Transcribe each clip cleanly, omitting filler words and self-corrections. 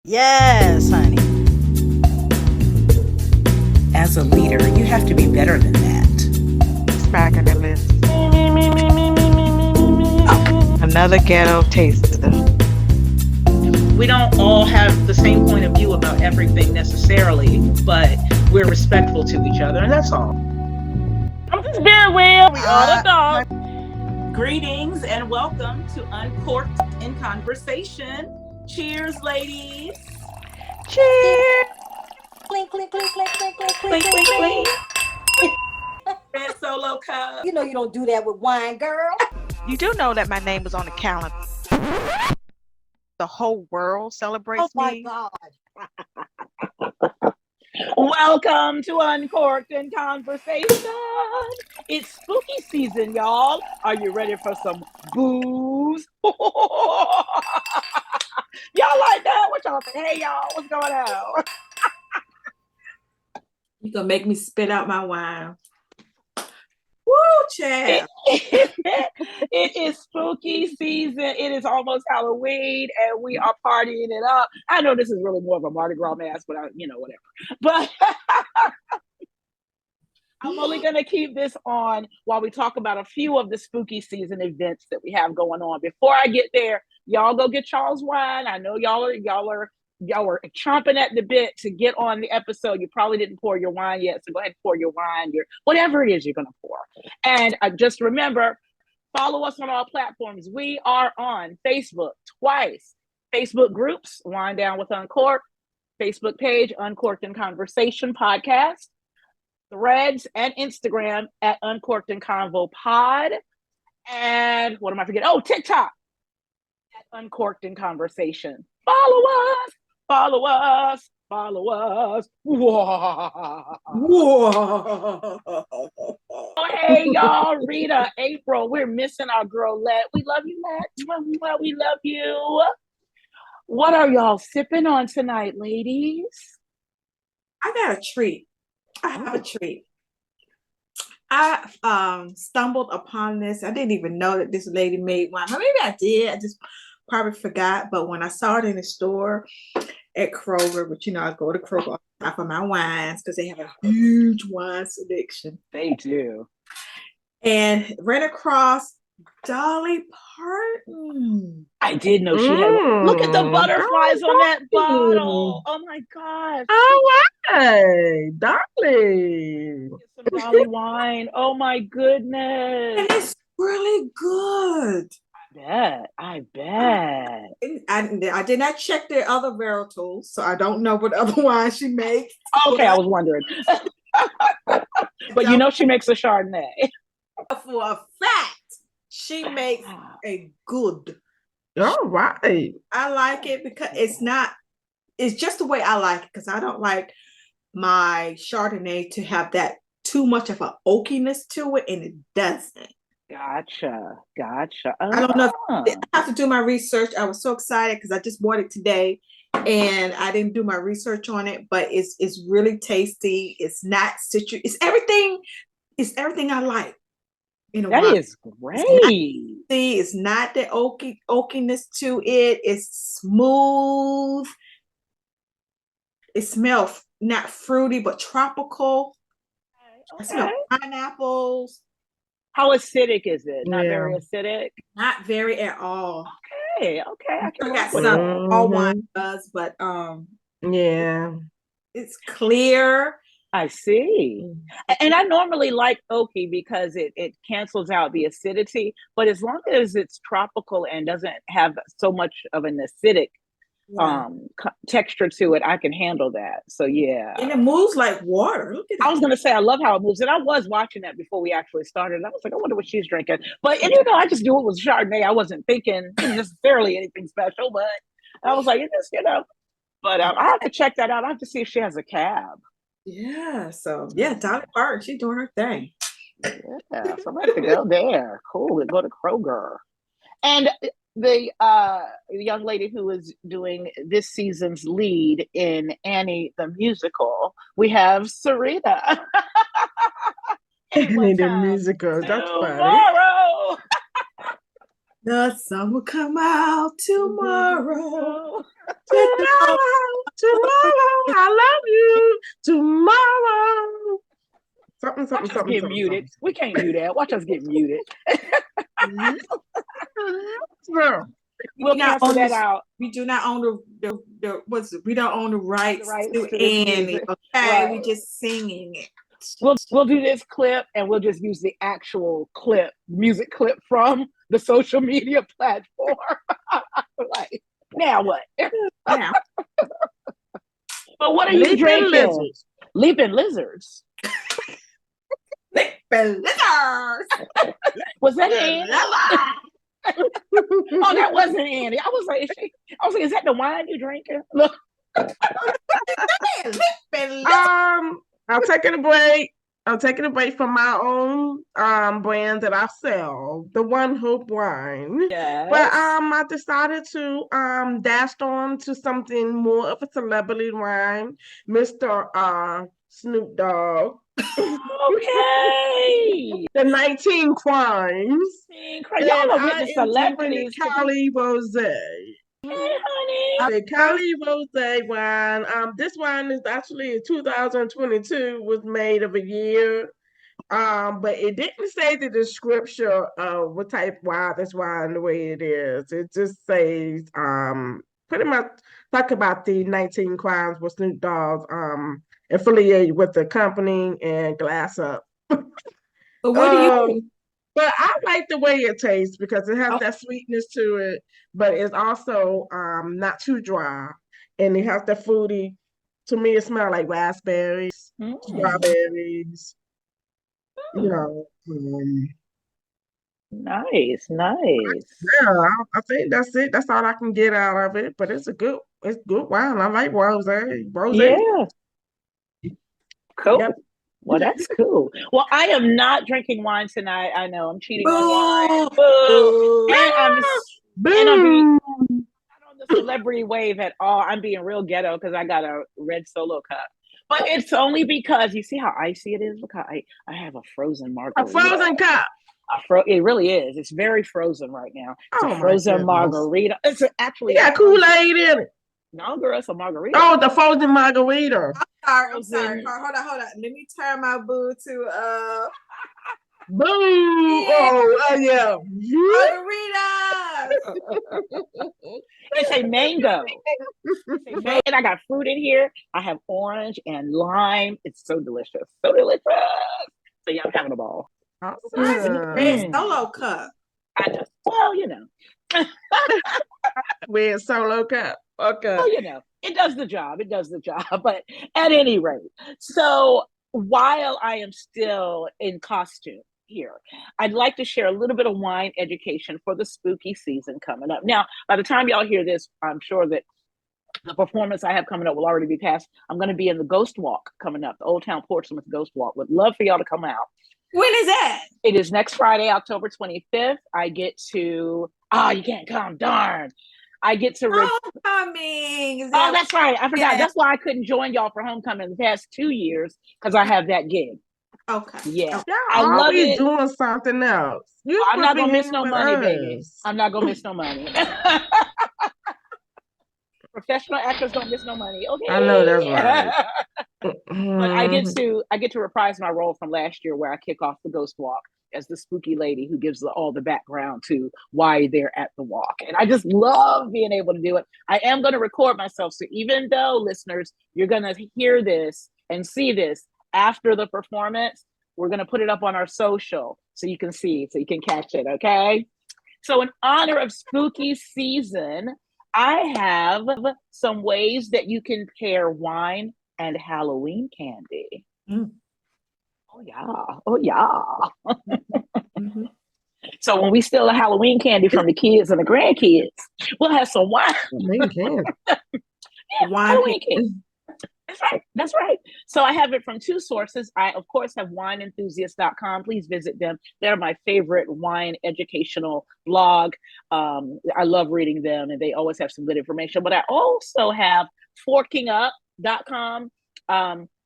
Yes, honey. As a leader, you have to be better than that. Back on the list. Another ghetto taster. We don't all have the same point of view about everything necessarily, but we're respectful to each other, and that's all. I'm just very well. We are the dog. Greetings and welcome to Uncorked-N-Conversation. Cheers, ladies. Cheers. Clink, clink, clink, clink, clink, clink, Clink, clink, clink. Red Solo Cup. You know you don't do that with wine, girl. You do know that my name was on the calendar. The whole world celebrates Oh my me. God. Welcome to Uncorked-N-Conversation. It's spooky season, y'all. Are you ready for some booze? Y'all like that? What y'all think? Hey, y'all, what's going on? You gonna make me spit out my wine. Woo, Chad. It is spooky season. It is almost Halloween, and we are partying it up. I know this is really more of a Mardi Gras mask, but whatever. But I'm only going to keep this on while we talk about a few of the spooky season events that we have going on. Before I get there, y'all go get y'all's wine. I know y'all are chomping at the bit to get on the episode. You probably didn't pour your wine yet, so go ahead and pour your wine, whatever it is you're going to pour. And just remember, follow us on all platforms. We are on Facebook twice. Facebook groups, Wine Down with Uncork. Facebook page, Uncorked-N-Conversation podcast. Threads and Instagram at Uncorked-N-Convo pod. And what am I forgetting? Oh, TikTok at Uncorked-N-Conversation. Follow us. Follow us. Follow us. Whoa. Whoa. Oh, hey, y'all. Rita, April, we're missing our girl, Let. We love you, Let. We love you. What are y'all sipping on tonight, ladies? I got a treat. I have a treat. I stumbled upon this. I didn't even know that this lady made wine. Maybe I did. I just probably forgot. But when I saw it in the store at Kroger, which I go to Kroger all the time for my wines because they have a huge wine selection. They do. And ran across Dolly Parton. I did know she had. Look at the butterflies on that bottle. Oh my gosh. Oh, hey, Dolly. Some Dolly wine. Oh my goodness. And it's really good. I bet. I did not check their other varietals, so I don't know what other wine she makes. Okay, I was wondering. But she makes a Chardonnay. For a fact, she makes a good. All right. I like it because it's just the way I like it, because I don't like my Chardonnay to have that too much of an oakiness to it, and it doesn't. Gotcha. I don't know. I have to do my research. I was so excited because I just bought it today, and I didn't do my research on it, but it's really tasty. It's not citrus. It's everything. It's everything I like. That is great. It's not the oakiness to it. It's smooth. It smells not fruity, but tropical. Okay. I smell pineapples. How acidic is it? Not very acidic? Not very at all. Okay. I can got work some. with All wine does, but Yeah. it's clear. I see. And I normally like oaky because it cancels out the acidity, but as long as it's tropical and doesn't have so much of an acidic texture to it, I can handle that. So yeah. And it moves like water. Look at I was going to say, I love how it moves. And I was watching that before we actually started. I was like, I wonder what she's drinking. But I just knew it was Chardonnay. I wasn't thinking necessarily anything special, but I was like, it's just, But I have to check that out. I have to see if she has a cab. Yeah, so Dolly Parton, she's doing her thing. Yeah, so I have to go there. Cool, go to Kroger. And the young lady who is doing this season's lead in Annie the musical, we have Sarita. Annie the musical, that's funny. Tomorrow. The sun will come out tomorrow. Tomorrow, I love you. Tomorrow. Something, Watch something, us something, get something, muted. something. We can't do that. Watch us get muted. Girl, We'll We not cancel own that this- out. We do not own the what's it? We don't own the rights, rights to to this Annie. music. Okay, Right. we just singing it. We'll do this clip and we'll just use the actual clip, music clip from the social media platform. Like, now what? Now, But what are you leaping drinking? lizards. Leaping lizards. lizards. Was that Annie? Oh, that wasn't Annie. I was like, is that the wine you drinking? Look. I'm taking a break. I'm taking a break from my own brand that I sell, the One Hope wine. Yes. But I decided to dash on to something more of a celebrity wine, Mr. Snoop Dogg. Okay. The 19 Crimes. Y'all are And with the celebrities. the Cali Rosé. Hey, honey. The Cali Rosé wine. This wine is actually 2022, was made of a year. But it didn't say the description of what type of wine this wine the way it is. It just says pretty much talk about the 19 crimes with Snoop Dogg's affiliated with the company and glass up. But what do you? But I like the way it tastes because it has that sweetness to it, but it's also not too dry, and it has the fruity. To me, it smells like raspberries, strawberries. You know, Nice. yeah. I think that's it. That's all I can get out of it. But it's good wine. I like rosé. Yeah. Cool. Yep. Well, that's cool. Well, I am not drinking wine tonight. I know I'm cheating on wine. Boo. And I'm being not on the celebrity wave at all. I'm being real ghetto because I got a red Solo cup. But it's only because you see how icy it is. Look how I have a frozen margarita. A frozen cup. It really is. It's very frozen right now. It's a my frozen goodness. margarita. It's actually Yeah, Kool-Aid in it. No, girl, it's a margarita. Oh, the frozen margarita. I'm sorry. Hold on. Let me turn my boo to Boo! Oh, yeah. margarita. It's a mango. And I got fruit in here. I have orange and lime. It's so delicious. So delicious. So yeah, I'm having a ball. Red Solo cup. I just, well, you know. Red Solo cup. Okay. Well, you know, it does the job. But at any rate, so while I am still in costume here, I'd like to share a little bit of wine education for the spooky season coming up. Now, by the time y'all hear this, I'm sure that the performance I have coming up will already be past. I'm going to be in the Ghost Walk coming up, the Old Town Portsmouth Ghost Walk. Would love for y'all to come out. When is that? It is next Friday, October 25th. I get to, you can't come, darn. I get to homecoming. Oh, that's right. I forgot. Yeah. That's why I couldn't join y'all for homecoming the past 2 years, because I have that gig. Okay. Yeah. I love it. Doing something else. I'm not gonna miss no money, baby. I'm not gonna miss no money. Professional actors don't miss no money. Okay. I know that's right. But I get to reprise my role from last year, where I kick off the Ghost Walk as the spooky lady who gives all the background to why they're at the walk. And I just love being able to do it. I am going to record myself. So even though, listeners, you're going to hear this and see this after the performance, we're going to put it up on our social so you can see, so you can catch it, okay? So in honor of spooky season, I have some ways that you can pair wine and Halloween candy. Oh yeah. Mm-hmm. So when we steal a Halloween candy from the kids and the grandkids, we'll have some wine. Halloween candy. That's right. So I have it from two sources. I, of course, have wineenthusiast.com. Please visit them. They're my favorite wine educational blog. I love reading them, and they always have some good information. But I also have forkingup.com,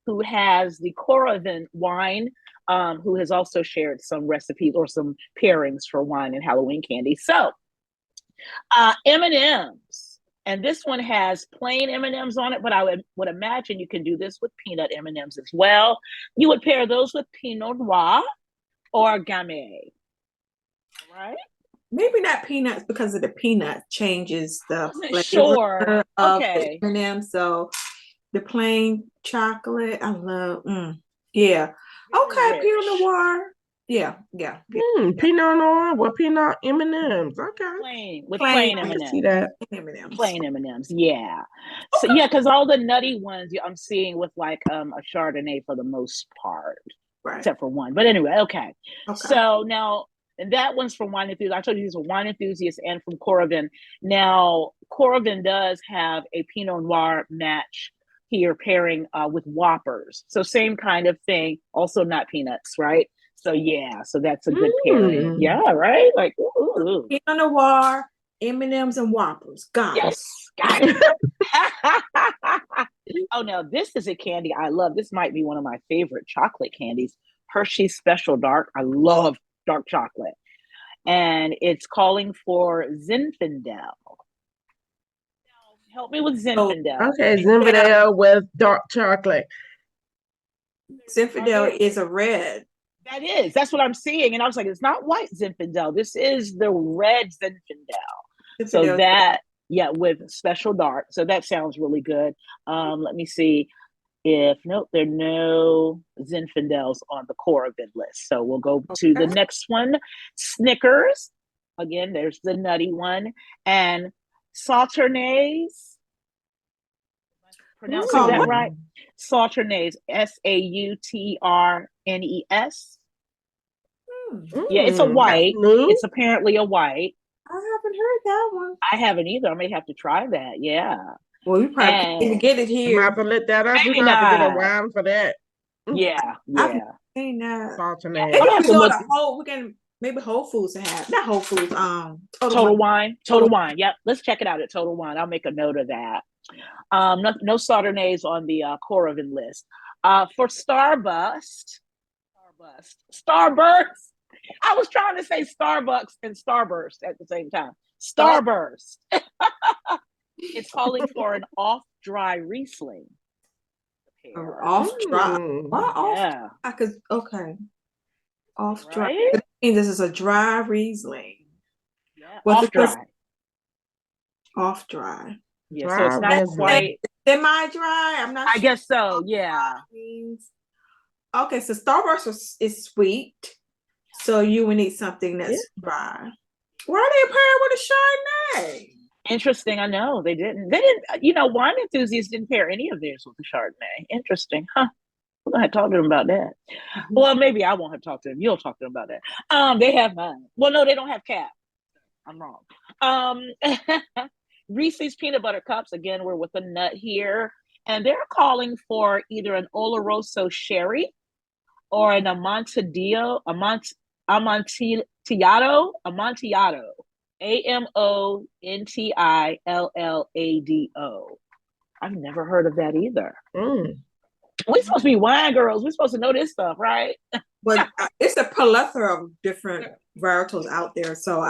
who has the Coravin wine, who has also shared some recipes or some pairings for wine and Halloween candy. So M&M's. And this one has plain M&Ms on it, but I would imagine you can do this with peanut M&Ms as well. You would pair those with Pinot Noir or Gamay. Right? Maybe not peanuts because of the peanut changes the flavor Sure. of Okay. the M&M. So the plain chocolate, I love. Yeah. Okay, Rich. Pinot Noir. Yeah. Peanut Noir with peanut M&Ms. Okay. Plain with Plain plain I can M&Ms. see that. M&Ms. Plain M&Ms. Yeah. So yeah, because all the nutty ones I'm seeing with like a Chardonnay for the most part, Right. except for one. But anyway, okay. Okay. So now, and that one's from Wine Enthusiast. I told you these are Wine Enthusiasts and from Coravin. Now, Coravin does have a Pinot Noir match here pairing with Whoppers. So same kind of thing. Also not peanuts, right? So yeah, so that's a good pairing. Yeah, right? Like, ooh. Pinot Noir, M&Ms, and Whoppers. Got it. Yes, got it. Oh, now this is a candy I love. This might be one of my favorite chocolate candies. Hershey's Special Dark. I love dark chocolate. And it's calling for Zinfandel. Help me with Zinfandel. Okay, Zinfandel with dark chocolate. Zinfandel is a red. That is. That's what I'm seeing. And I was like, it's not white Zinfandel. This is the red Zinfandel. So that, yeah, with Special Dark. So that sounds really good. Let me see if, nope, there are no Zinfandels on the Coravin list. So we'll go to the next one. Snickers. Again, there's the nutty one. And Sauternes. Pronouncing that right? Sauternes. Sauternes. Yeah, it's a white. It's apparently a white. I haven't heard that one. I haven't either. I may have to try that. Yeah. Well, we probably can't even get it here. Might have to let that up. Maybe We're gonna have to get a not. wine for that. Yeah. I've seen that. Sauternes. Maybe we go to we can maybe Whole Foods to have not Whole Foods. Total Wine. Total Wine. Yep. Let's check it out at Total Wine. I'll make a note of that. No Sauternes on the Coravin list. For Starburst. I was trying to say Starbucks and Starburst at the same time. Starburst. It's calling for an off-dry Riesling. Off-dry. Yeah. Okay. Off-dry. Right? This is a dry Riesling. Yeah. Off-dry. Off-dry. Yeah, so it's not quite semi-dry. I'm not sure. I guess so, yeah. Okay, so Starburst is sweet. So you would need something that's dry. Why are they paired with a Chardonnay? Interesting. I know they didn't. Wine Enthusiasts didn't pair any of theirs with the Chardonnay. Interesting, huh? We're gonna have to talk to them about that. Well, maybe I won't have to talk to them. You'll talk to them about that. They have mine. Well, no, they don't have Cap. I'm wrong. Reese's Peanut Butter Cups. Again, we're with a nut here, and they're calling for either an Oloroso Sherry or an Amontillado. Amontillado. I've never heard of that either. We're supposed to be wine girls. We're supposed to know this stuff, right? But it's a plethora of different varietals out there. So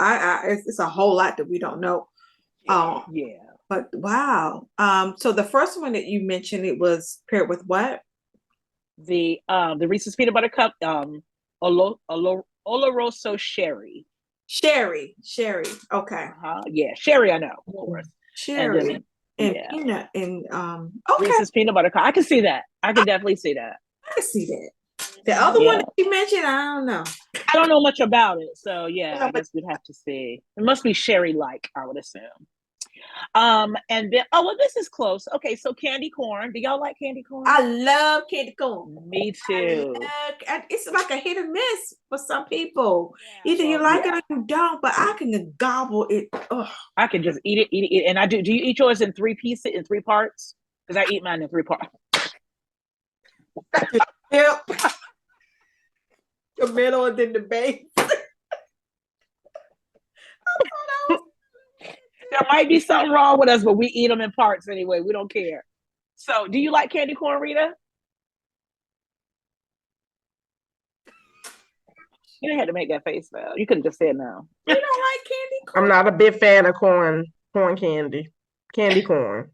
it's a whole lot that we don't know. Yeah. But wow. So the first one that you mentioned, it was paired with what? The Reese's Peanut Butter Cup, Oloroso Sherry. Sherry. Okay. Yeah, Sherry. I know, of course. Sherry and peanut and okay. Reese's Peanut Butter Cup. I can see that. I can definitely see that. I can see that. The other one that you mentioned, I don't know. I don't know much about it, so yeah, I guess we'd have to see. It must be Sherry-like, I would assume. And then this is close. Okay, so candy corn. Do y'all like candy corn? I love candy corn. Me too. It's like a hit or miss for some people. Either you like it or you don't, but I can gobble it. Ugh. I can just eat it. And I do. Do you eat yours in 3 pieces, in 3 parts? Because I eat mine in 3 parts. Yep. The middle and then the base. There might be something wrong with us, but we eat them in parts anyway. We don't care. So, do you like candy corn, Rita? You didn't have to make that face now. You could have just said no. You don't like candy corn? I'm not a big fan of corn candy. Candy corn.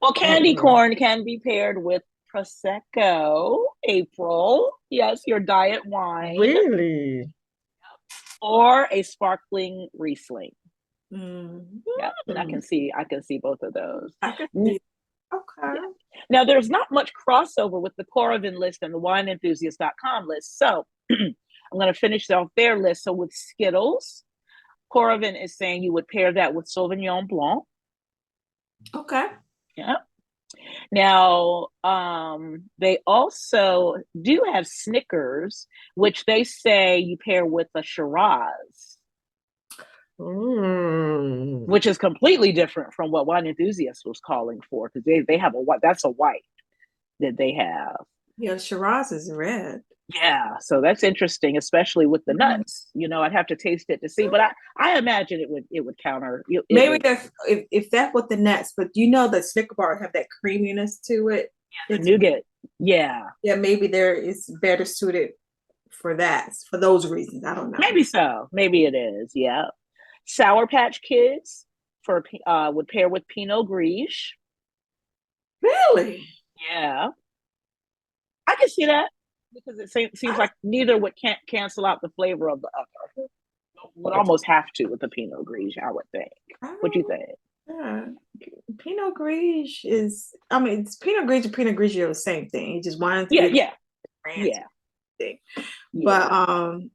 Well, candy Mm-mm. corn can be paired with Prosecco, April. Yes, your diet wine. Really? Or a sparkling Riesling. Mm. Yeah, and I can see both of those. I can see. Okay. Yeah. Now, there's not much crossover with the Coravin list and the wineenthusiast.com list. So I'm going to finish off their list. So with Skittles, Coravin is saying you would pair that with Sauvignon Blanc. Okay. Yeah. Now, they also do have Snickers, which they say you pair with a Shiraz, which is completely different from what Wine Enthusiast was calling for, because they have that's a white that they have. Yeah, Shiraz is red. Yeah, so that's interesting, especially with the nuts. I'd have to taste it to see, but I imagine it would counter. Maybe that's if that's what the nuts, but the Snicker bars have that creaminess to it. The nougat. Yeah. Yeah, maybe there is better suited for those reasons. I don't know. Maybe so. Maybe it is. Yeah. Sour Patch Kids would pair with Pinot Gris. Really? Yeah, I can see that because it seems like neither would cancel out the flavor of the other. Would almost have to with the Pinot Gris, I would think. What do you think? Yeah. Pinot Gris is. I mean, it's Pinot Gris and Pinot Grigio are the same thing. It just winds. Yeah. Thing. But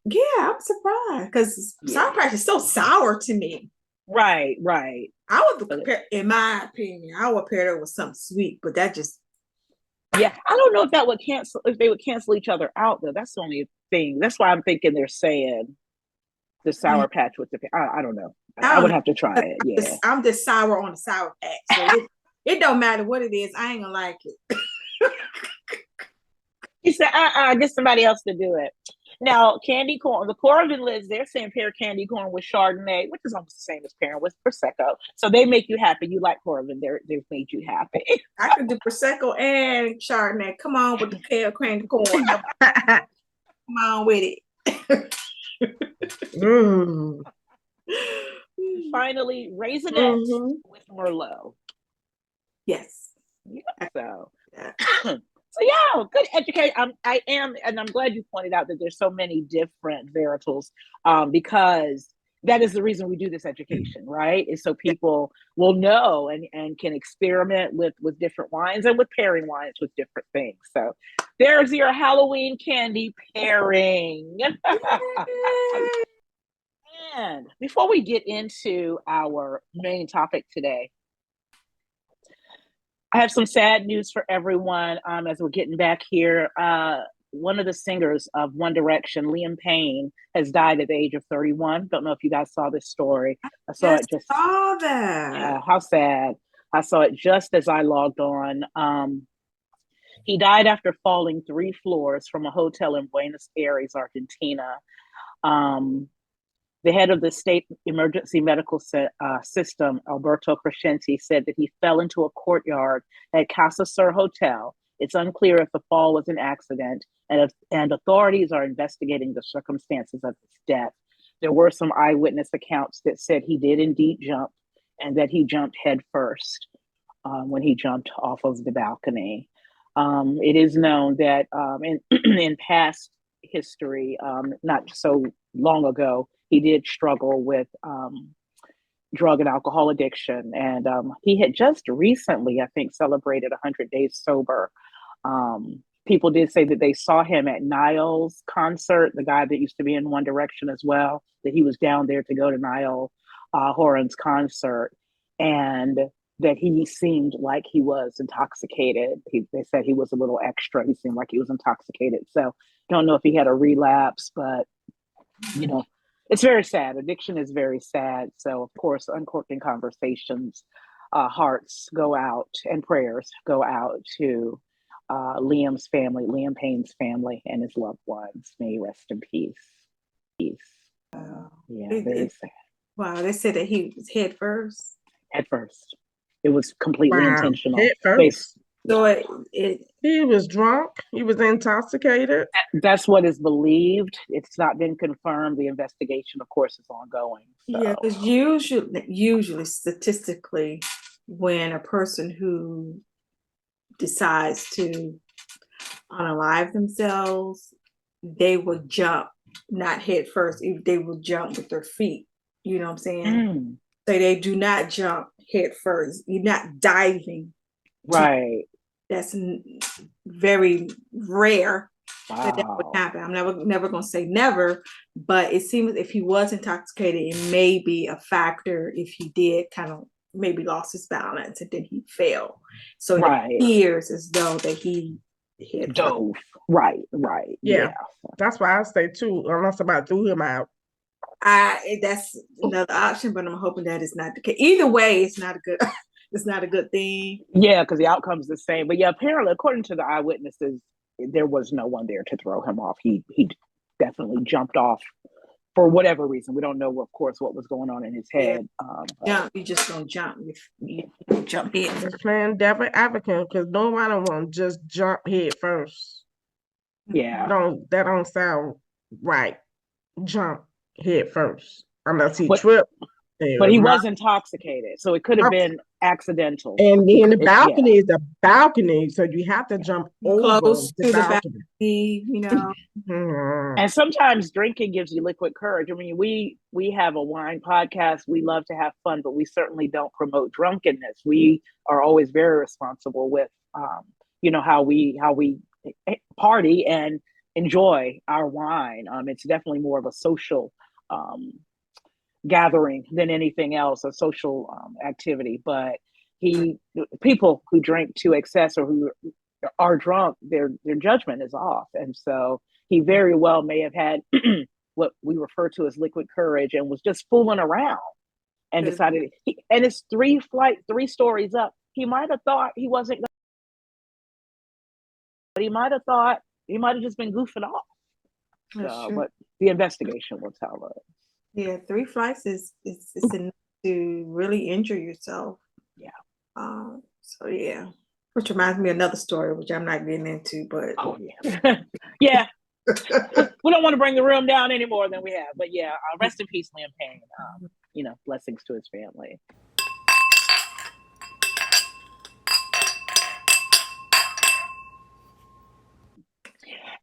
yeah, I'm surprised because sour patch is so sour to me. Right. I would compare, in my opinion, I would pair it with something sweet, but that just. Yeah, I don't know if they would cancel each other out though. That's the only thing. That's why I'm thinking they're saying the sour patch with the. I don't know. I would have to try it. Yeah, I'm just sour on the sour patch, so it don't matter what it is. I ain't gonna like it. He said, get somebody else to do it. Now, candy corn, the Coravin list, they're saying pair candy corn with Chardonnay, which is almost the same as pairing with Prosecco. So they make you happy. You like Coravin, they've made you happy. I can do Prosecco and Chardonnay. Come on with the pale candy corn. Come on with it. Finally, Raisinets with Merlot. Yes. Yeah, so. So yeah, good education. I am, and I'm glad you pointed out that there's so many different varietals, because that is the reason we do this education, right? Is so people will know and can experiment with different wines and with pairing wines with different things. So there's your Halloween candy pairing. And before we get into our main topic today, I have some sad news for everyone as we're getting back here. One of the singers of One Direction, Liam Payne, has died at the age of 31. Don't know if you guys saw this story. I saw it just. Saw that. Yeah, how sad. I saw it just as I logged on. He died after falling 3 floors from a hotel in Buenos Aires, Argentina. The head of the state emergency medical system, Alberto Crescenti, said that he fell into a courtyard at Casa Sur Hotel. It's unclear if the fall was an accident, and authorities are investigating the circumstances of his death. There were some eyewitness accounts that said he did indeed jump, and that he jumped head first when he jumped off of the balcony. It is known that in past history, not so long ago, he did struggle with drug and alcohol addiction. And he had just recently, I think, celebrated 100 days sober. People did say that they saw him at Niall's concert, the guy that used to be in One Direction as well, that he was down there to go to Niall Horan's concert, and that he seemed like he was intoxicated. They said he was a little extra. He seemed like he was intoxicated. So don't know if he had a relapse, but it's very sad. Addiction is very sad. So, of course, Uncorked-N-Conversation's hearts go out and prayers go out to Liam's family, Liam Payne's family, and his loved ones. May he rest in peace. Yeah, very sad. Wow, they said that he was head first. Head first. It was completely intentional. Head first. So it He was drunk. He was intoxicated. That's what is believed. It's not been confirmed. The investigation, of course, is ongoing. So. yeah, because usually statistically, when a person who decides to unalive themselves, they will jump, not head first. They will jump with their feet. You know what I'm saying? Mm, So they do not jump head first. You're not diving. right. That's very rare that would Wow. happen. I'm never gonna say never, but it seems if he was intoxicated, it may be a factor if he did kind of maybe lost his balance and then he fell. So it Right. appears as though that he hit first. Dove. Right. Right. Yeah. Yeah. That's why I say too, unless somebody threw him out. That's another option, but I'm hoping that is not the case. Either way, it's not a good it's not a good thing. Yeah, because the outcome's the same. But yeah, apparently, according to the eyewitnesses, there was no one there to throw him off. He definitely jumped off for whatever reason. We don't know, of course, what was going on in his head. Jump, you just don't jump. You jump in. Just playing devil advocate because nobody won't just jump head first. Yeah. That don't sound right. Jump head first. Unless he But- tripped. But he was intoxicated, so it could have Okay. been accidental. And then the Yeah. balcony is a balcony, so you have to jump over Close the to the balcony. you know. Mhm. And sometimes drinking gives you liquid courage. I mean, we have a wine podcast. We love to have fun, but we certainly don't promote drunkenness. We are always very responsible with, how we party and enjoy our wine. It's definitely more of a social gathering than anything else, a social activity. But people who drink to excess or who are drunk, their judgment is off, and so he very well may have had what we refer to as liquid courage and was just fooling around and decided. And it's 3 stories up. He might have thought he wasn't, but he might have just been goofing off. So, but the investigation will tell us. Yeah, 3 flights is enough to really injure yourself. Yeah. So yeah, which reminds me of another story, which I'm not getting into, but yeah, yeah. We don't want to bring the room down any more than we have, but yeah, rest in peace, Liam Payne. Blessings to his family.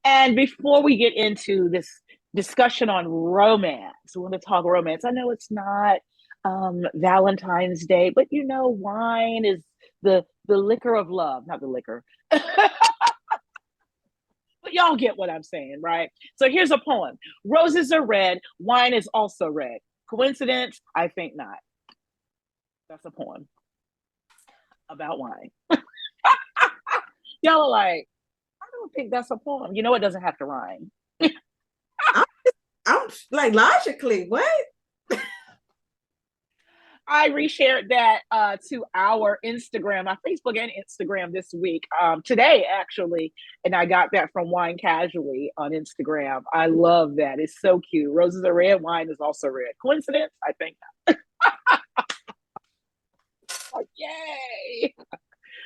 And before we get into this discussion on romance, we want to talk romance. I know it's not Valentine's Day, but wine is the liquor of love, not the liquor. But y'all get what I'm saying, right? So here's a poem. Roses are red, wine is also red. Coincidence? I think not. That's a poem about wine. Y'all are like, I don't think that's a poem. It doesn't have to rhyme. I'm like, logically, what? I reshared that to our Instagram, our Facebook and Instagram this week, today actually, and I got that from Wine Casually on Instagram. I love that. It's so cute. Roses are red, wine is also red. Coincidence? I think not. Oh, yay!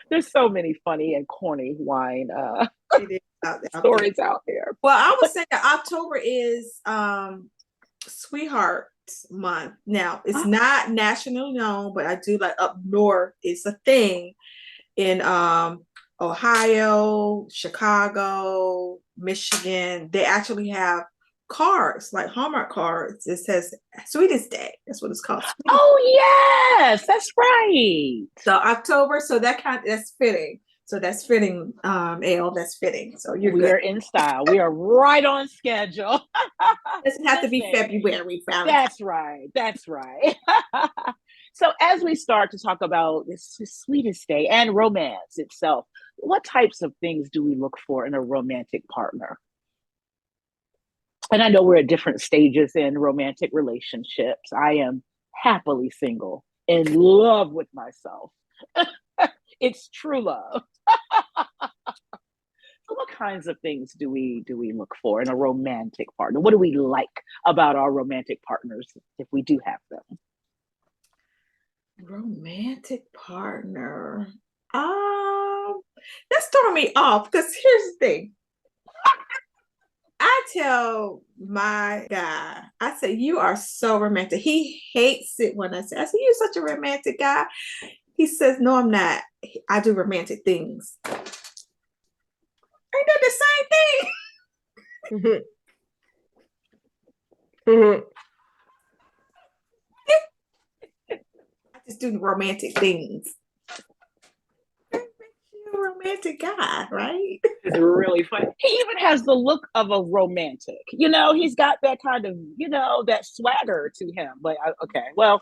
There's so many funny and corny wine stories out there. Well, I would say that October is Sweetheart Month. Now, it's not nationally known, but I do like up north. It's a thing in Ohio, Chicago, Michigan. They actually have cards, like Hallmark cards. It says Sweetest Day. That's what it's called. Oh yes, that's right. So October, so that's fitting. So that's fitting, Ale, that's fitting. So we are in style. We are right on schedule. It doesn't have to be February. That's right. That's right. So as we start to talk about this Sweetest Day and romance itself, what types of things do we look for in a romantic partner? And I know we're at different stages in romantic relationships. I am happily single, in love with myself. It's true love. So what kinds of things do we look for in a romantic partner? What do we like about our romantic partners if we do have them? Romantic partner. That's throwing me off because here's the thing. I tell my guy, I say, you are so romantic. He hates it when I say, you're such a romantic guy. He says, no, I'm not. I do romantic things. Ain't that the same thing? I just do romantic things. You're a romantic guy, right? It's really funny. He even has the look of a romantic. He's got that kind of, that swagger to him. But okay, well,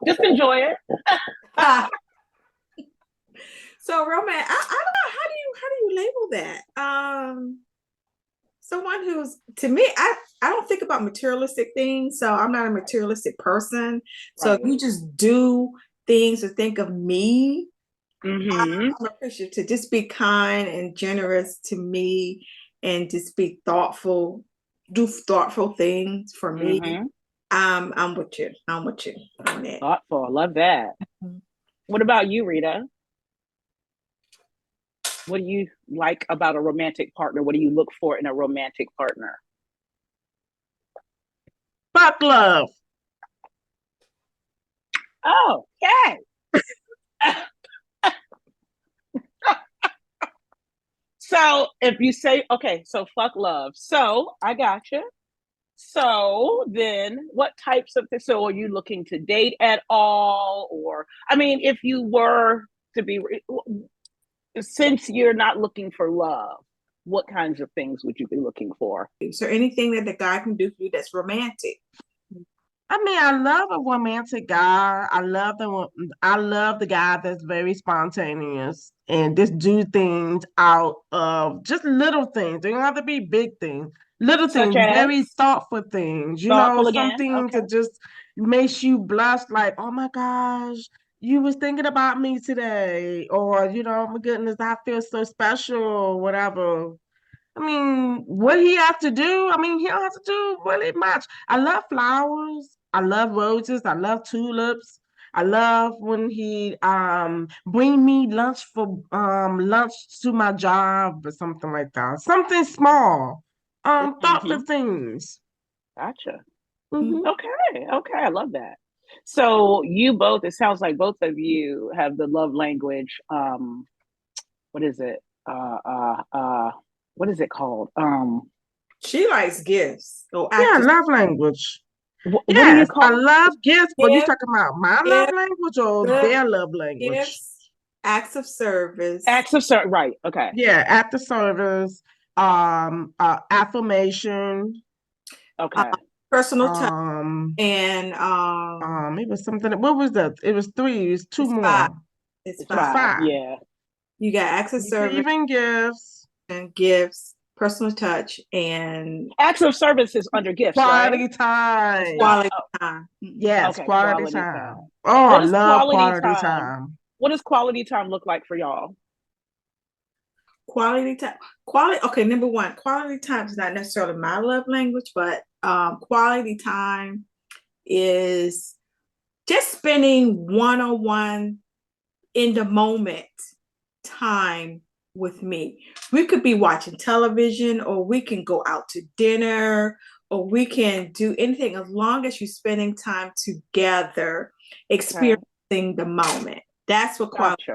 just enjoy it. So romance, I don't know, how do you label that? Someone who's, to me, I don't think about materialistic things, so I'm not a materialistic person. So if you just do things or think of me, I'm appreciative. Just be kind and generous to me, and just be thoughtful, do thoughtful things for me. I'm with you. I'm with you on that. Thoughtful. I love that. What about you, Rita? What do you like about a romantic partner? What do you look for in a romantic partner? Fuck love. Oh, okay. So if you say, okay, so fuck love. So I got you. So then what types of things? So are you looking to date at all? Or, I mean, if you were to be, since you're not looking for love, what kinds of things would you be looking for? Is there anything that the guy can do for you that's romantic? I mean, I love a romantic guy. I love the guy that's very spontaneous and just do things out of just little things. They don't have to be big things. Little Such things, as? very thoughtful things. Thoughtful Something again? that just makes you blush, like, oh my gosh, you was thinking about me today, or oh my goodness, I feel so special, or whatever. I mean, what he has to do, he don't have to do really much. I love flowers. I love roses. I love tulips. I love when he bring me lunch for lunch to my job or something like that. Something small. Thoughtful things. Gotcha. Mhm. Okay, I love that. So you both, it sounds like both of you have the love language. What is it? What is it called? She likes gifts. So Yeah, love language. What do you Yes, I call love gifts, but you Gifts, talking about my love gifts, language or their love language? gifts, acts of service. acts of service? Right. Okay. Yeah, at the service, affirmation, Okay. Personal touch, um, and it was something. What was that? It was three. It was two it's five. more. It's It's five. five. Five. Yeah. You got acts of service Receiving gifts, and gifts, personal touch, and Acts of service is under gifts, right? quality time. quality time. Yes, Okay, quality quality time. time. Oh, I What does love quality quality time? time. What does quality time look like for y'all? Quality time. Quality. Okay, number one, quality time is not necessarily my love language, but quality time is just spending one-on-one in the moment time with me. We could be watching television, or we can go out to dinner, or we can do anything as long as you're spending time together, experiencing the moment. That's what quality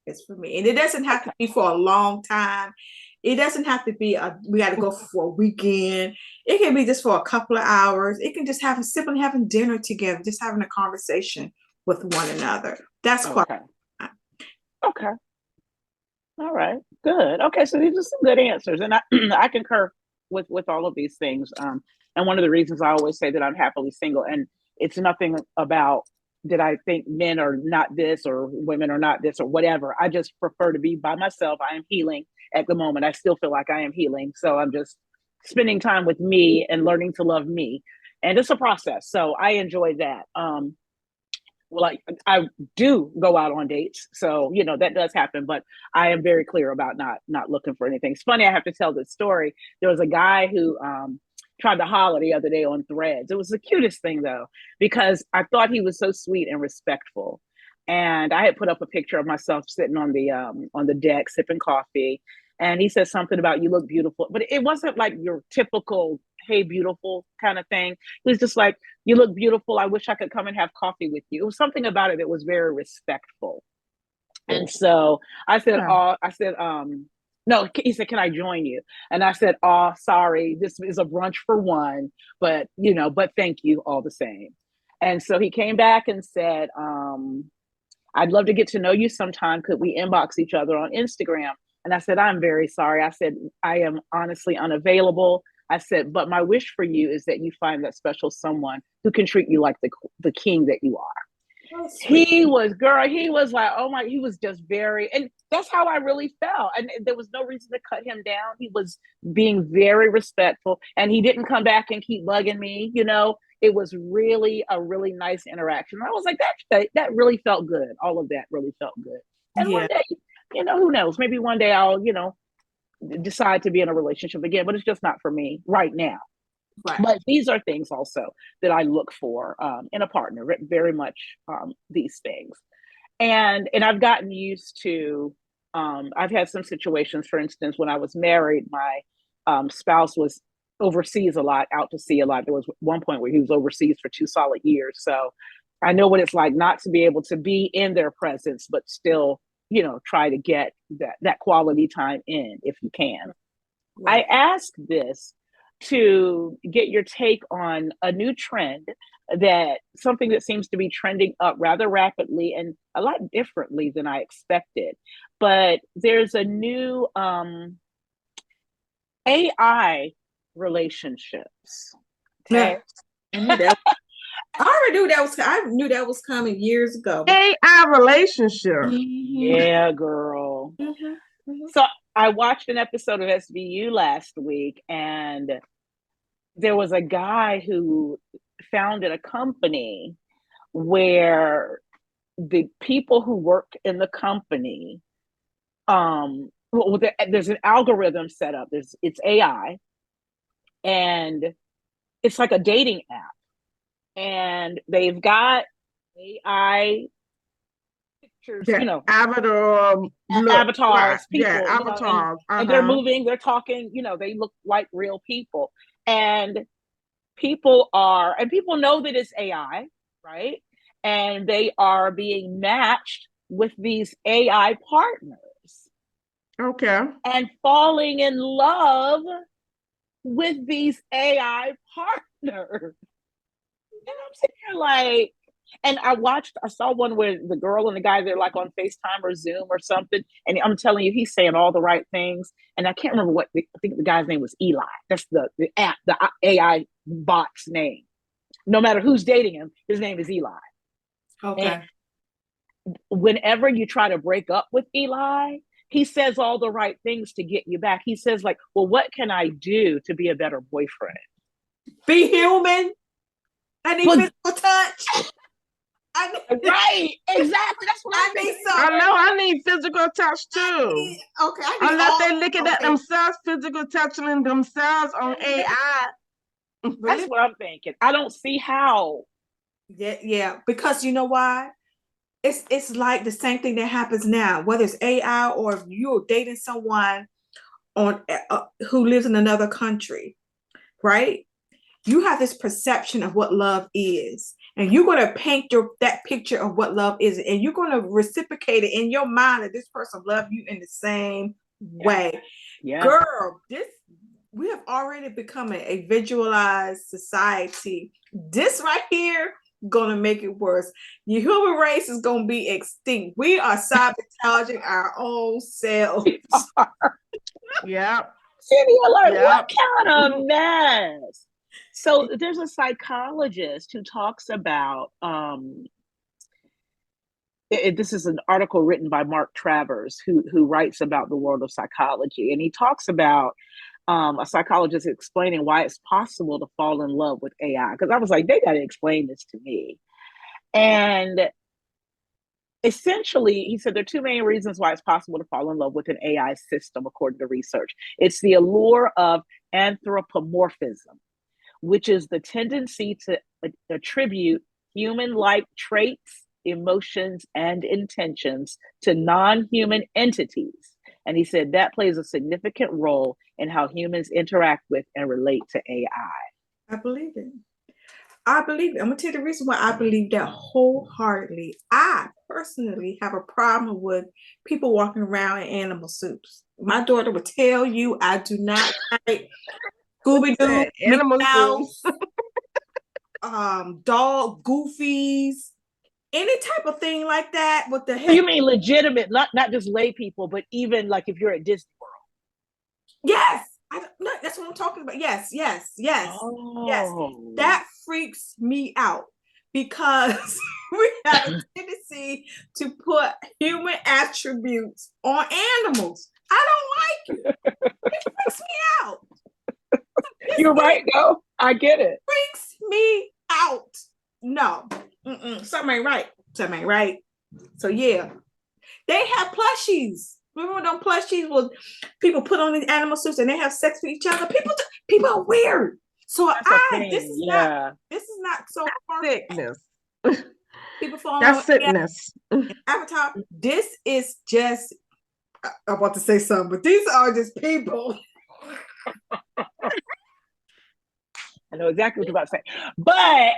is for me. And it doesn't have to be for a long time. It doesn't have to be we got to go for a weekend. It can be just for a couple of hours. It can just simply having dinner together, just having a conversation with one another. That's quality. Okay. All right. Good. Okay. So these are some good answers, and I concur with all of these things. And one of the reasons I always say that I'm happily single, and it's nothing about that I think men are not this or women are not this or whatever. I just prefer to be by myself. I am healing at the moment. I still feel like I am healing, so I'm just spending time with me and learning to love me, and it's a process. So I enjoy that. Well, I do go out on dates, so that does happen, but I am very clear about not looking for anything. It's funny, I have to tell this story. There was a guy who tried to holler the other day on Threads. It was the cutest thing though, because I thought he was so sweet and respectful. and I had put up a picture of myself sitting on the deck sipping coffee, and he said something about you look beautiful, but it wasn't like your typical "hey beautiful" kind of thing. It was just like, you look beautiful. I wish I could come and have coffee with you. It was something about it that was very respectful. And so I said, Yeah. "Oh," I said, no, he said, "Can I join you?" And I said, "Oh, sorry, this is a brunch for one, but but thank you all the same." And so he came back and said, "I'd love to get to know you sometime. Could we inbox each other on Instagram?" And I said, "I'm very sorry." I said, "I am honestly unavailable." I said, "But my wish for you is that you find that special someone who can treat you like the king that you are." Oh, sweet. He was like, oh my, he was just very, and that's how I really felt. And there was no reason to cut him down. He was being very respectful, and he didn't come back and keep bugging me. It was really a really nice interaction. I was like, that really felt good. All of that really felt good. And Yeah. one day, who knows? Maybe one day I'll, decide to be in a relationship again, but it's just not for me right now. Right. But these are things also that I look for in a partner, very much these things. And I've gotten used to, I've had some situations, for instance, when I was married, my spouse was overseas a lot, out to sea a lot. There was one point where he was overseas for 2 solid years. So I know what it's like not to be able to be in their presence, but still, try to get that quality time in if you can. Right. I ask this to get your take on a new trend, that something that seems to be trending up rather rapidly and a lot differently than I expected. But there's a new AI relationships. Okay. I knew that. I already knew that was. I knew that was coming years ago. AI relationship. Yeah, girl. So I watched an episode of SVU last week, and there was a guy who founded a company where the people who work in the company, there's an algorithm set up. It's AI, and it's like a dating app, and they've got AI pictures, The avatar look. Right. avatars, Yeah, people, avatars. and they're moving, they're talking, they look like real people, and people know that it's AI, right? And they are being matched with these AI partners Okay. and falling in love with these AI partners. And I'm sitting here like, and I saw one where the girl and the guy, they're like on FaceTime or Zoom or something. And I'm telling you, he's saying all the right things. And I can't remember I think the guy's name was Eli. That's the app, the AI bot's name. No matter who's dating him, his name is Eli. Okay. And whenever you try to break up with Eli, he says all the right things to get you back. He says, like, well, what can I do to be a better boyfriend? Be human. I need physical touch. Right, exactly. That's what I need. I know I need physical touch too. Unless they're looking at themselves, physical touching themselves on AI. That's what I'm thinking. I don't see how. Yeah. Because you know why? It's like the same thing that happens now, whether it's AI or if you're dating someone on who lives in another country, right? You have this perception of what love is, and you're going to paint that picture of what love is, and you're going to reciprocate it in your mind that this person loves you in the same way. Yeah. Girl, we have already become a visualized society. This right here gonna make it worse. The human race is gonna be extinct. We are sabotaging our own selves. Yeah. What kind of mess? So there's a psychologist who talks about this is an article written by Mark Travers, who writes about the world of psychology, and he talks about a psychologist explaining why it's possible to fall in love with AI. Because I was like, they got to explain this to me. And essentially, he said there are two main reasons why it's possible to fall in love with an AI system, according to research. It's the allure of anthropomorphism, which is the tendency to attribute human-like traits emotions, and intentions to non-human entities. And he said that plays a significant role in how humans interact with and relate to AI. I believe it. I believe it. I'm gonna tell you the reason why I believe that wholeheartedly. I personally have a problem with people walking around in animal suits. My daughter would tell you I do not like Scooby Doo, Said Mickey animal Mouse, suits. dog, Goofies, any type of thing like that. What the So heck? you mean legitimate, not just lay people, but even like if you're at Disney World. Yes, no, that's what I'm talking about. Yes, yes, yes, yes. Oh. That freaks me out because we have a tendency to put human attributes on animals. I don't like it. It freaks me out. You're right, though. I get it. Freaks me out. No, something ain't right. Something ain't right. So yeah, they have plushies. Remember them plushies was people put on these animal suits and they have sex with each other. People are weird. So That's a thing. this is not so far. Sickness. People fall That's sickness. Avatar. This is just I'm about to say something, but these are just people. I know exactly what you're about to say. But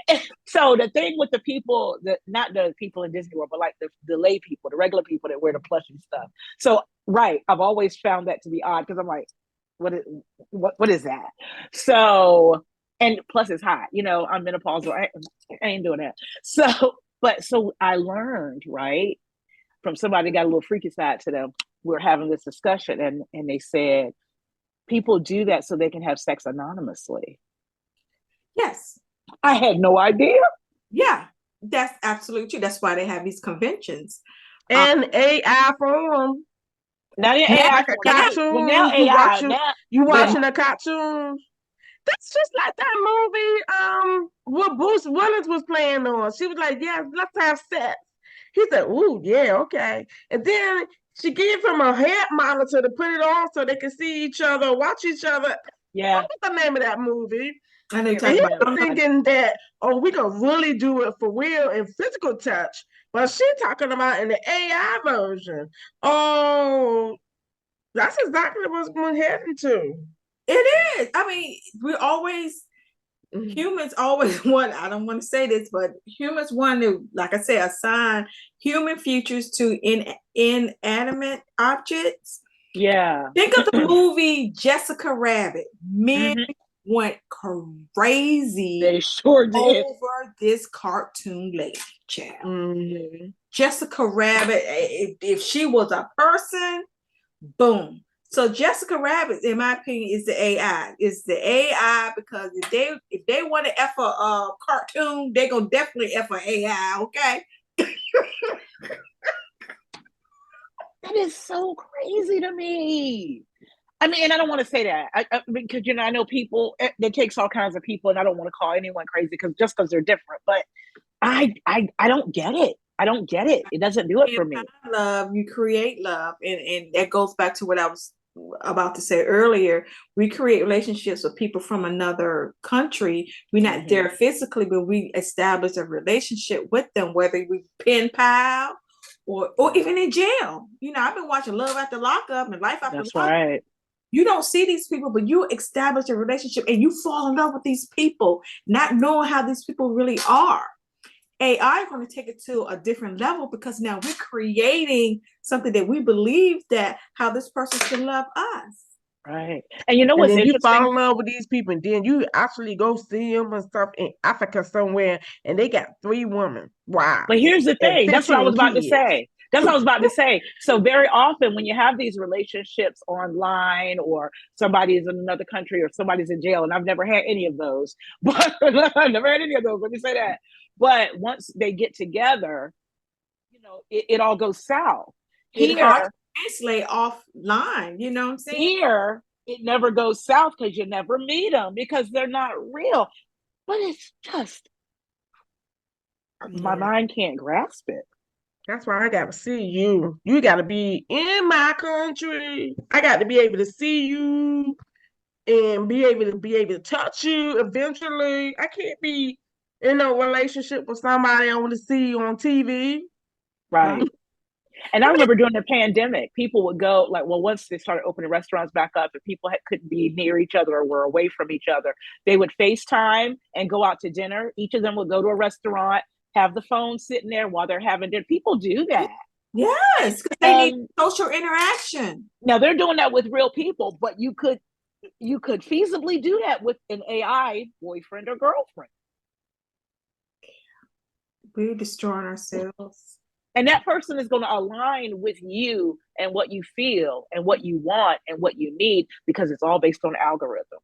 so the thing with the people that not the people in Disney World, but like the lay people, the regular people that wear the plushie stuff. So right, I've always found that to be odd because I'm like, what is that? So and plus it's hot, I'm menopausal. I ain't doing that. So I learned, right, from somebody got a little freaky side to them. We're having this discussion and they said people do that so they can have sex anonymously. Yes. I had no idea. Yeah, that's absolutely true. That's why they have these conventions. And AI form. Now the Yeah, AI, like a cartoon. well, now AI, you watching a cartoon. That's just like that movie. What Bruce Willis was playing on. She was like, "Yeah, let's have sex." He said, "Ooh, yeah, okay." And then she gave him a head monitor to put it on so they could see each other, watch each other. Yeah. What was the name of that movie? And they And he was thinking that, we gonna really do it for real and physical touch, but she talking about in the AI version. Oh, that's exactly what's going to happen to. It is. I mean, humans always want, I don't want to say this, but humans want to, like I said, assign human features to inanimate objects. Yeah. Think of the movie Jessica Rabbit. Men went crazy. They sure did. Over this cartoon lady, child. Jessica Rabbit, if she was a person, boom. So Jessica Rabbit, in my opinion, is the AI. It's the AI because if they want to F a cartoon, they gonna definitely F a AI. Okay. That is so crazy to me. I mean, and I don't want to say that because I know people. It takes all kinds of people, and I don't want to call anyone crazy because they're different. But I don't get it. I don't get it. It doesn't do it for me. Love, you create love, and that goes back to what I was about to say earlier. We create relationships with people from another country. We're not there physically, but we establish a relationship with them, whether we pen pal or even in jail. I've been watching Love After Lockup and Life After That's Lockup. right. You don't see these people, but you establish a relationship and you fall in love with these people, not knowing how these people really are. AI is going to take it to a different level because now we're creating something that we believe that how this person can love us. Right. And you know what's interesting? You fall in love with these people and then you actually go see them and stuff in Africa somewhere and they got 3 women. Wow. But here's the thing. That's what I was about to say. That's what I was about to say. So very often when you have these relationships online or somebody's in another country or somebody's in jail, and I've never had any of those, but I've never had any of those, let me say that. But once they get together, it all goes south. It's hard to translate offline, you know what I'm saying? Here, it never goes south because you never meet them because they're not real. But it's just, my mind can't grasp it. That's why I got to see you. You got to be in my country. I got to be able to see you and be able to touch you eventually. I can't be in a relationship with somebody I want to see on TV. Right. And I remember during the pandemic, people would go like, well, once they started opening restaurants back up and people couldn't be near each other or were away from each other, they would FaceTime and go out to dinner. Each of them would go to a restaurant, have the phone sitting there while they're having dinner. People do that. Yes, because they need social interaction. Now they're doing that with real people, but you could feasibly do that with an AI boyfriend or girlfriend. We're destroying ourselves. And that person is going to align with you and what you feel and what you want and what you need, because it's all based on algorithm.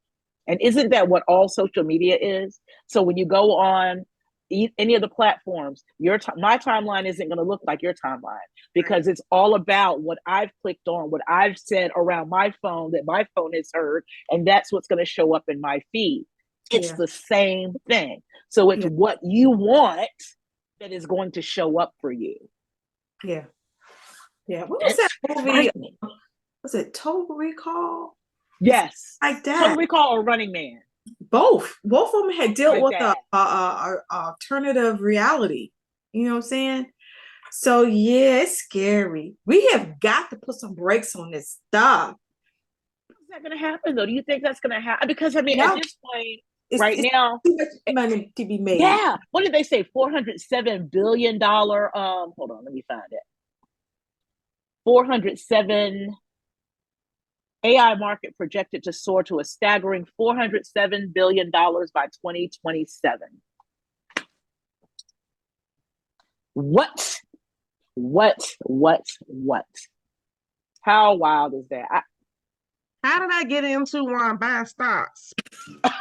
And isn't that what all social media is? So when you go on any of the platforms, my timeline isn't going to look like your timeline, because it's all about what I've clicked on, what I've said around my phone that my phone has heard, and that's what's going to show up in my feed. It's the same thing. So it's what you want that is going to show up for you. Yeah. What was that movie? Was it Total Recall? Yes. Like that. Total Recall or Running Man? Both of them had dealt Like with a alternative reality. You know what I'm saying? So yeah, it's scary. We have got to put some brakes on this stuff. Is that going to happen though? Do you think that's going to happen? Because I mean, No. at this point, It's now, too much money to be made. Yeah. What did they say? $407 billion. Hold on, let me find it. 407 AI market projected to soar to a staggering $407 billion by 2027. What? How wild is that? How did I get into buying stocks?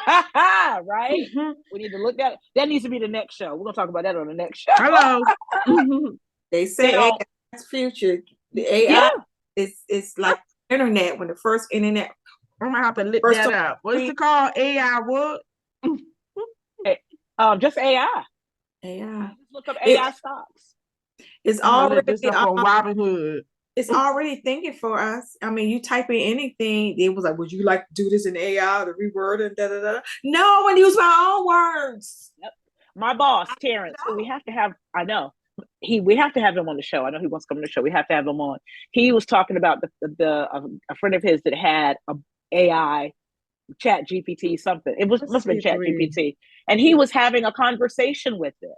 Right? We need to look at it. That needs to be the next show. We're gonna talk about that on the next show. Hello. They say AI's future. The AI is like internet. When the first internet, I'm gonna have to look that up. What's it called? AI what? Just AI. AI. Just look up AI stocks. It's already on Robinhood. It's already thinking for us. I mean, you type in anything, it was like, would you like to do this in AI, the reword and da-da-da? No, I want to use my own words. Yep. My boss, Terrence, who we have to have, we have to have him on the show. I know he wants to come on the show. We have to have him on. He was talking about a friend of his that had a AI chat GPT something. It must have been chat GPT. And he was having a conversation with it.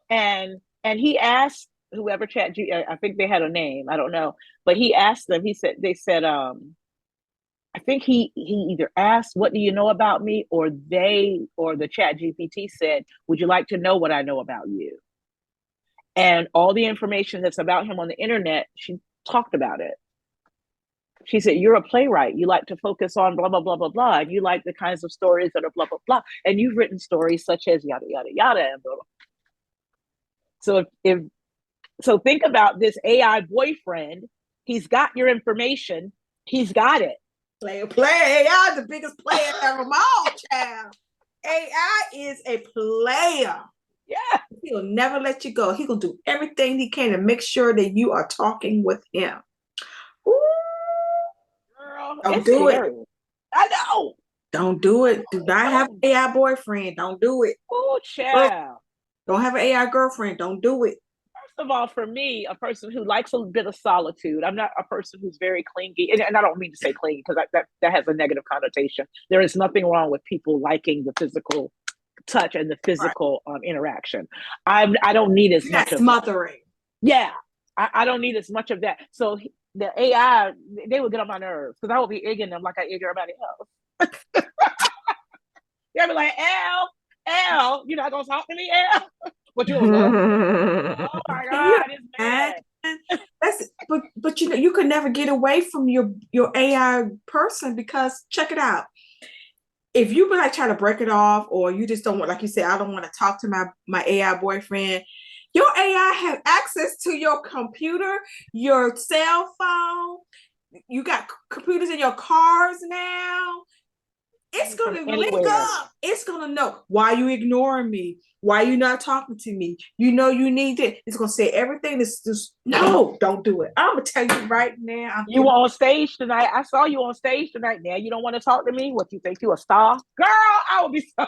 And he asked whoever I think they had a name, I don't know, but he asked them, they said, I think he either asked, what do you know about me? Or the chat GPT said, would you like to know what I know about you? And all the information that's about him on the internet, she talked about it. She said, you're a playwright. You like to focus on blah, blah, blah, blah, blah. And you like the kinds of stories that are blah, blah, blah. And you've written stories such as yada, yada, yada, and blah, blah. So think about this AI boyfriend. He's got your information. He's got it. Player. AI is the biggest player of them all, child. AI is a player. Yeah. He'll never let you go. He will do everything he can to make sure that you are talking with him. Ooh. Girl, don't do scary. it. I know. Don't do it. Do not have an AI boyfriend. Don't do it. Oh, child. Don't have an AI girlfriend. Don't do it. First of all, for me, a person who likes a bit of solitude, I'm not a person who's very clingy, and I don't mean to say clingy because that has a negative connotation. There is nothing wrong with people liking the physical touch and the physical interaction. I don't need as much of smothering. Yeah, I don't need as much of that. So the AI, they would get on my nerves because I would be egging them like I egg everybody else. They'll be like, L, you're not gonna talk to me, L? But you oh my God, it's bad. But you could never get away from your AI person, because check it out. If you like try to break it off, or you just don't want, like you said, I don't want to talk to my AI boyfriend. Your AI has access to your computer, your cell phone. You got computers in your cars now. It's going to link up. It's going to know, why you ignoring me? Why you not talking to me? You know you need it. It's going to say everything. That's just, no, don't do it. I'm going to tell you right now. You were on stage tonight. I saw you on stage tonight. Now you don't want to talk to me? What, you think you a star? Girl, I would be so...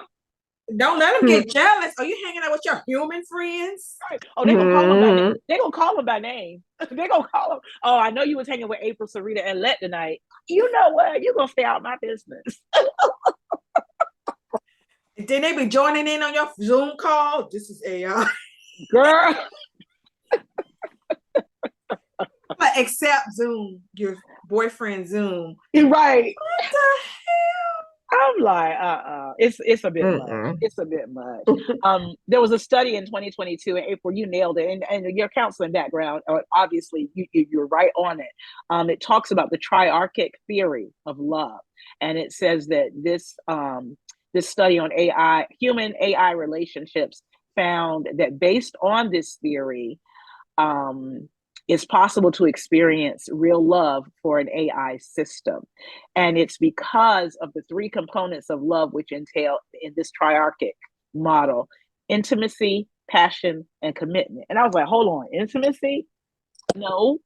Don't let them get jealous. Are you hanging out with your human friends? Oh, they're gonna call him by name. They're gonna call him by name. They're gonna call him. Oh, I know you was hanging with April, Sarita, and Let tonight. You know what? You're gonna stay out of my business. Then they be joining in on your Zoom call. This is AI. Girl. But except Zoom, your boyfriend Zoom. You're right. What the hell? I'm like, it's a bit much. It's a bit much. There was a study in 2022, in April, you nailed it, and your counseling background, obviously, you're right on it. It talks about the triarchic theory of love, and it says that this study on AI, human AI relationships, found that based on this theory, it's possible to experience real love for an AI system. And it's because of the three components of love, which entail in this triarchic model: intimacy, passion, and commitment. And I was like, hold on, intimacy? No.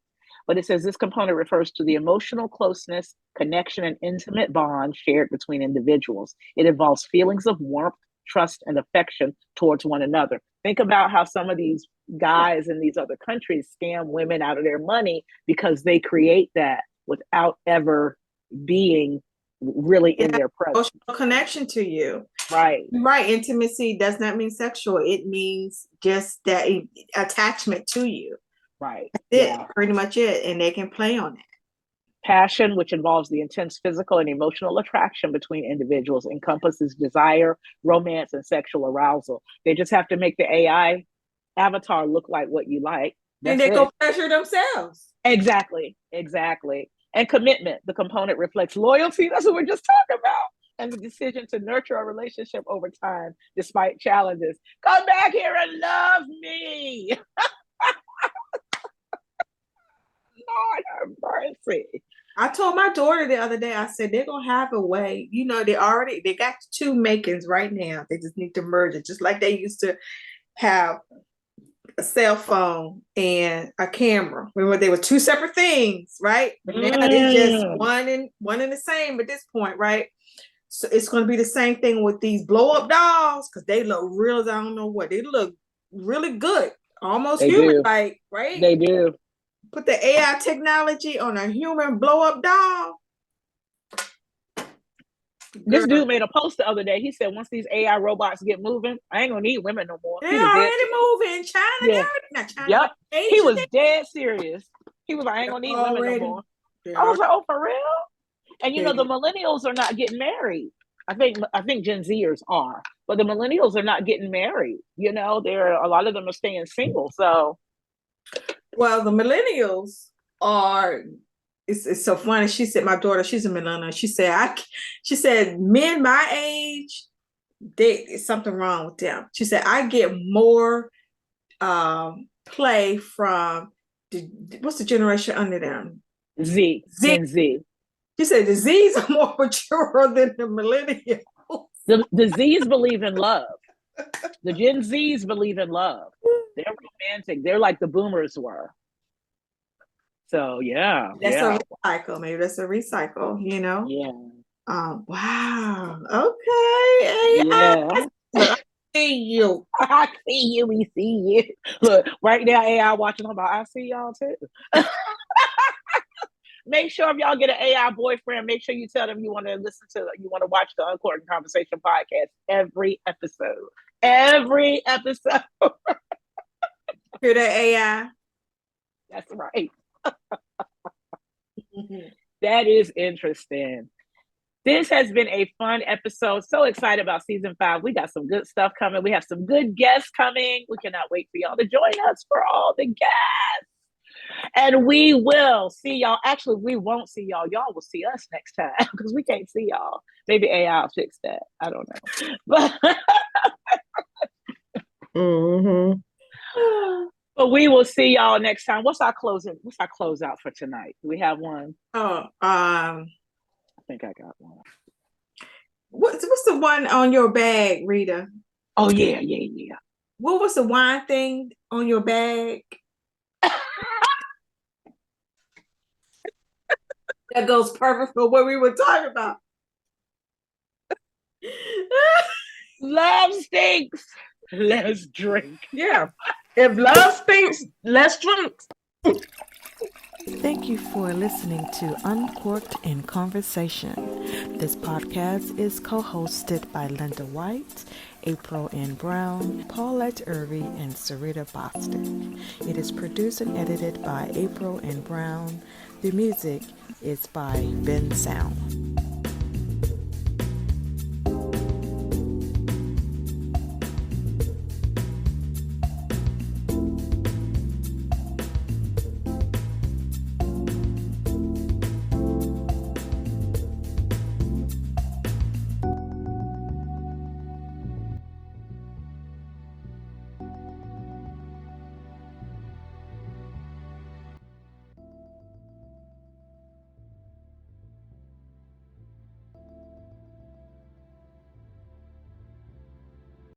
But it says this component refers to the emotional closeness, connection, and intimate bond shared between individuals. It involves feelings of warmth, trust, and affection towards one another. Think about how some of these guys in these other countries scam women out of their money because they create that without ever being really in their presence. Emotional connection to you. Right. Right. Intimacy does not mean sexual. It means just that attachment to you. Right. That's it, pretty much it. And they can play on it. Passion, which involves the intense physical and emotional attraction between individuals, encompasses desire, romance, and sexual arousal. They just have to make the AI avatar look like what you like. And they go pleasure themselves. Exactly. And commitment, the component reflects loyalty. That's what we're just talking about. And the decision to nurture a relationship over time, despite challenges. Come back here and love me. Lord have mercy. I told my daughter the other day, I said, they're going to have a way. You know, they got two makings right now. They just need to merge it, just like they used to have a cell phone and a camera. Remember, they were two separate things, right? But now they're just one and the same at this point, right? So it's going to be the same thing with these blow-up dolls, because they look real, I don't know what. They look really good, almost human-like, right? They do. Put the AI technology on a human blow-up doll. This dude made a post the other day. He said, once these AI robots get moving, I ain't gonna need women no more. They're already moving in China. Yeah. Not China. Yep. Asia. He was dead serious. He was like, I ain't gonna need women no more. I was like, oh, for real? And you know, the millennials are not getting married. I think Gen Zers are, but the millennials are not getting married. You know, a lot of them are staying single. So, well, the millennials are. It's so funny. She said, my daughter, she's a millennial. She said, men my age, there's something wrong with them. She said, I get more play from what's the generation under them? Gen Z. She said the Z's are more mature than the millennials. The Z's believe in love. The Gen Z's believe in love. They're romantic. They're like the boomers were. So yeah. That's a recycle. Maybe that's a recycle, you know? Yeah. Wow. Okay. Yeah. I see you. I see you. We see you. Look, right now, AI watching them about, I see y'all too. Make sure if y'all get an AI boyfriend, make sure you tell them you want to watch the Uncorked-N-Conversation podcast every episode. Every episode. Hear that, AI? That's right. That is interesting. This has been a fun episode. So excited about season 5. We got some good stuff coming. We have some good guests coming. We cannot wait for y'all to join us for all the guests. And we will see y'all. Actually, we won't see y'all. Y'all will see us next time because we can't see y'all. Maybe AI will fix that. I don't know. But we will see y'all next time. What's our closeout for tonight? Do we have one? I think I got one. What's the one on your bag, Rita? Oh yeah. What was the wine thing on your bag? That goes perfect for what we were talking about. Love stinks. Let's drink. Yeah. If love stinks, let's drink. Thank you for listening to Uncorked-N-Conversation. This podcast is co-hosted by Linda White, April N. Brown, Paulette Irvy, and Sarita Boston. It is produced and edited by April N. Brown. The music is by Ben Sound.